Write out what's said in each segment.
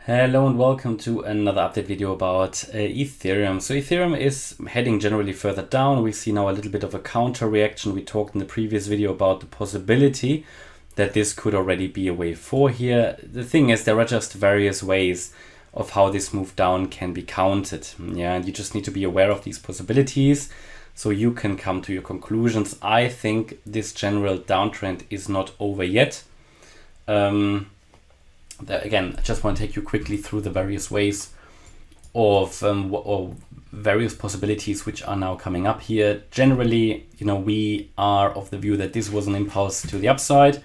Hello and welcome to another update video about Ethereum. So Ethereum is heading generally further down. We see now a little bit of a counter reaction. We talked in the previous video about the possibility that this could already be a wave 4 here. The thing is, there are just various ways of how this move down can be counted. Yeah, and you just need to be aware of these possibilities so you can come to your conclusions. I think this general downtrend is not over yet. Again, I just want to take you quickly through the various ways of or various possibilities which are now coming up here. Generally, we are of the view that this was an impulse to the upside.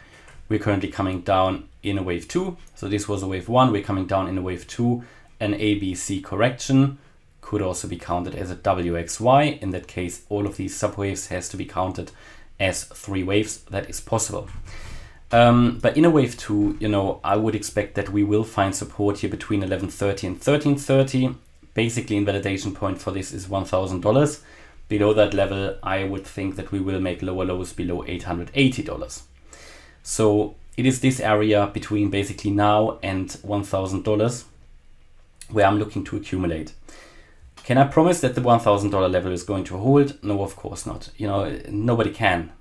We're currently coming down in a wave 2. So this was a wave 1. We're coming down in a wave 2. An ABC correction could also be counted as a WXY. In that case, all of these subwaves has to be counted as 3 waves. That is possible. But in a wave 2, I would expect that we will find support here between 1130 and 1330. Basically, invalidation point for this is $1,000. Below that level, I would think that we will make lower lows below $880. So it is this area between basically now and $1,000 where I'm looking to accumulate. Can I promise that the $1,000 level is going to hold? No, of course not. Nobody can.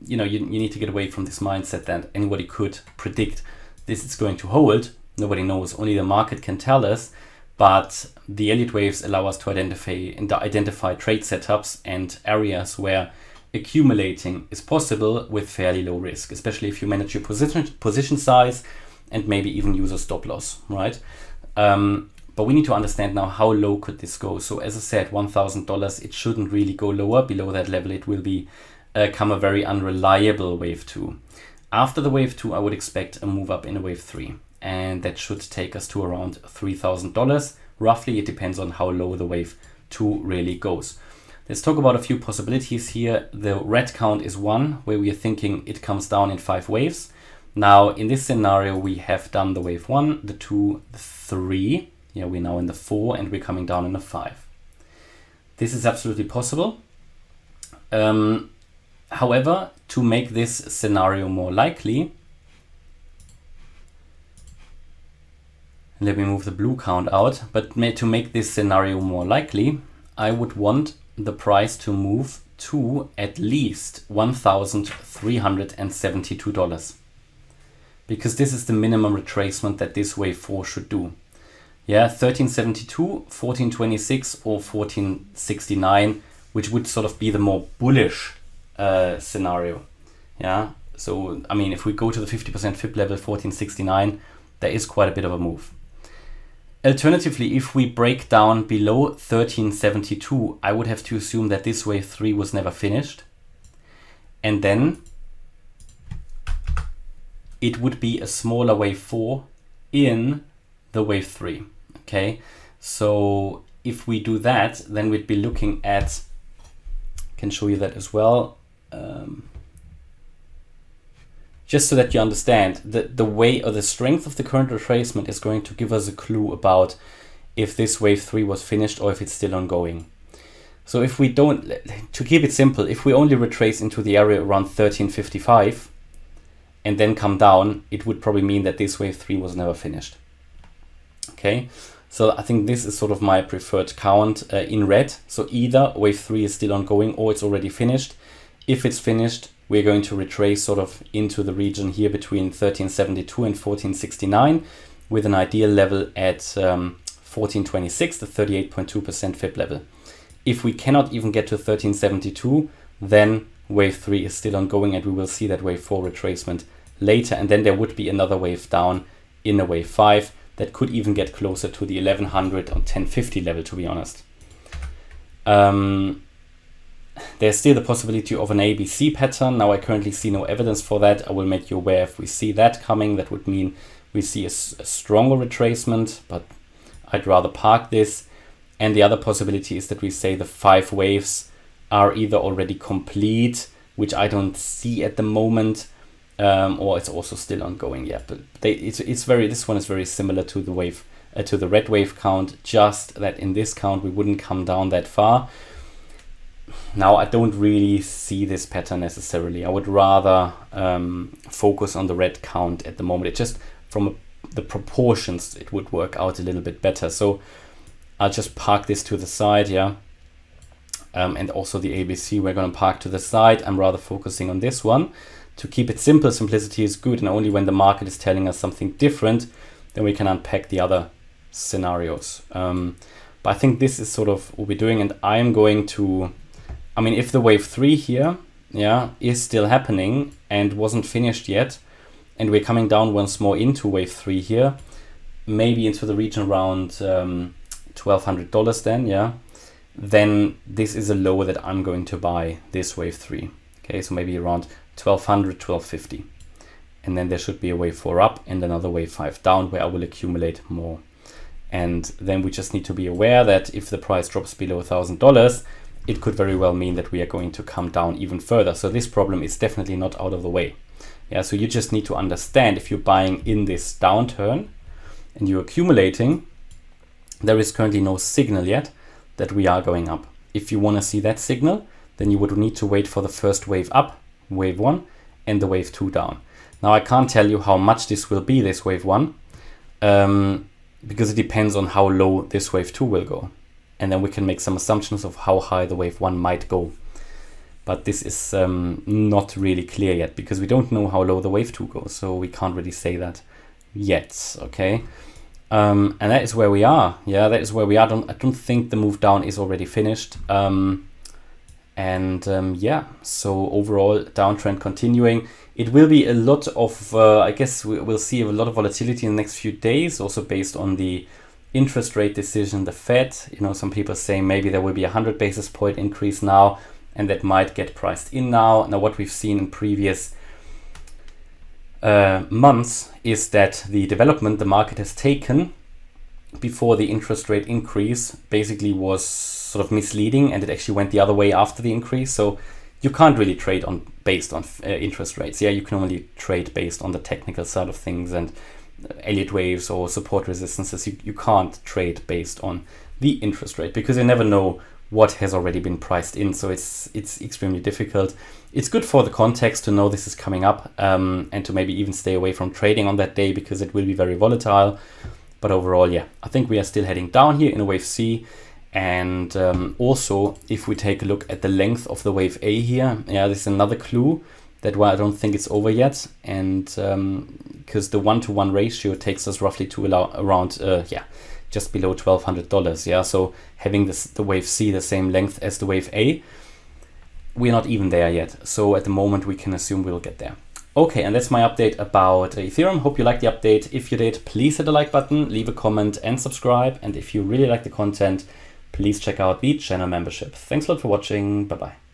You need to get away from this mindset that anybody could predict this is going to hold. Nobody knows, only the market can tell us. But the Elliott Waves allow us to identify trade setups and areas where accumulating is possible with fairly low risk, especially if you manage your position size and maybe even use a stop loss, right? But we need to understand now how low could this go. So as I said, $1,000, it shouldn't really go lower. Below that level, it will become a very unreliable wave 2. After the wave 2, I would expect a move up in a wave 3, and that should take us to around $3,000. Roughly, it depends on how low the wave 2 really goes. Let's talk about a few possibilities here. The red count is 1, where we are thinking it comes down in 5 waves. Now, in this scenario, we have done the wave 1, the 2, the 3. Yeah, we're now in the 4, and we're coming down in the 5. This is absolutely possible. However, to make this scenario more likely, let me move the blue count out, but to make this scenario more likely, I would want the price to move to at least $1,372, because this is the minimum retracement that this wave 4 should do. Yeah, 1372, 1426 or 1469, which would sort of be the more bullish scenario. Yeah, so I mean, if we go to the 50% FIB level 1469, there is quite a bit of a move. Alternatively, if we break down below 1372, I would have to assume that this wave 3 was never finished, and then it would be a smaller wave 4 in the wave 3. Okay, so if we do that, then we'd be looking at, can show you that as well. Just so that you understand the way or the strength of the current retracement is going to give us a clue about if this wave 3 was finished or if it's still ongoing. So if we don't, to keep it simple, if we only retrace into the area around 1355 and then come down, it would probably mean that this wave 3 was never finished. Okay, so I think this is sort of my preferred count in red. So either wave 3 is still ongoing or it's already finished. If it's finished, we're going to retrace sort of into the region here between 1372 and 1469 with an ideal level at 1426, the 38.2% FIB level. If we cannot even get to 1372, then wave 3 is still ongoing and we will see that wave 4 retracement later. And then there would be another wave down in a wave 5 that could even get closer to the 1100 or 1050 level, to be honest. There's still the possibility of an ABC pattern. Now I currently see no evidence for that. I will make you aware if we see that coming. That would mean we see a stronger retracement, but I'd rather park this. And the other possibility is that we say the 5 waves are either already complete, which I don't see at the moment, or it's also still ongoing. Yeah, but this one is very similar to the wave to the red wave count, just that in this count we wouldn't come down that far. Now, I don't really see this pattern necessarily. I would rather focus on the red count at the moment. It just, from the proportions, it would work out a little bit better. So I'll just park this to the side, yeah. And also the ABC we're going to park to the side. I'm rather focusing on this one. To keep it simple, simplicity is good, and only when the market is telling us something different, then we can unpack the other scenarios. But I think this is sort of what we're doing, and I'm going to, I mean, if the wave 3 here, yeah, is still happening and wasn't finished yet, and we're coming down once more into wave 3 here, maybe into the region around $1,200 then, yeah, then this is a low that I'm going to buy this wave 3. Okay, so maybe around 1200, 1250. And then there should be a wave 4 up and another wave 5 down where I will accumulate more. And then we just need to be aware that if the price drops below $1,000, it could very well mean that we are going to come down even further. So this problem is definitely not out of the way. Yeah, so you just need to understand, if you're buying in this downturn and you're accumulating, there is currently no signal yet that we are going up. If you want to see that signal, then you would need to wait for the first wave up, wave 1, and the wave 2 down. Now I can't tell you how much this will be, this wave 1, because it depends on how low this wave 2 will go. And then we can make some assumptions of how high the wave 1 might go. But this is not really clear yet, because we don't know how low the wave 2 goes, so we can't really say that yet, okay? And that is where we are. Yeah, that is where we are. I don't think the move down is already finished. Yeah, so overall downtrend continuing. It will be a lot of, I guess we'll see a lot of volatility in the next few days, also based on the interest rate decision, the Fed. You know, some people say maybe there will be 100 basis point increase now, and that might get priced in now. Now, what we've seen in previous months is that the development the market has taken before the interest rate increase basically was sort of misleading, and it actually went the other way after the increase. So you can't really trade based on interest rates. Yeah, you can only trade based on the technical side of things and Elliott Waves or support resistances. You can't trade based on the interest rate because you never know what has already been priced in. So it's extremely difficult. It's good for the context to know this is coming up, and to maybe even stay away from trading on that day because it will be very volatile. But overall, yeah, I think we are still heading down here in a wave C. And also, if we take a look at the length of the wave A here, yeah, this is another clue that why I don't think it's over yet. And because the 1-to-1 ratio takes us roughly to around just below $1,200. Yeah, so having the wave C the same length as the wave A, we're not even there yet. So at the moment, we can assume we'll get there. Okay, and that's my update about Ethereum. Hope you liked the update. If you did, please hit the like button, leave a comment and subscribe. And if you really like the content, please check out the channel membership. Thanks a lot for watching. Bye-bye.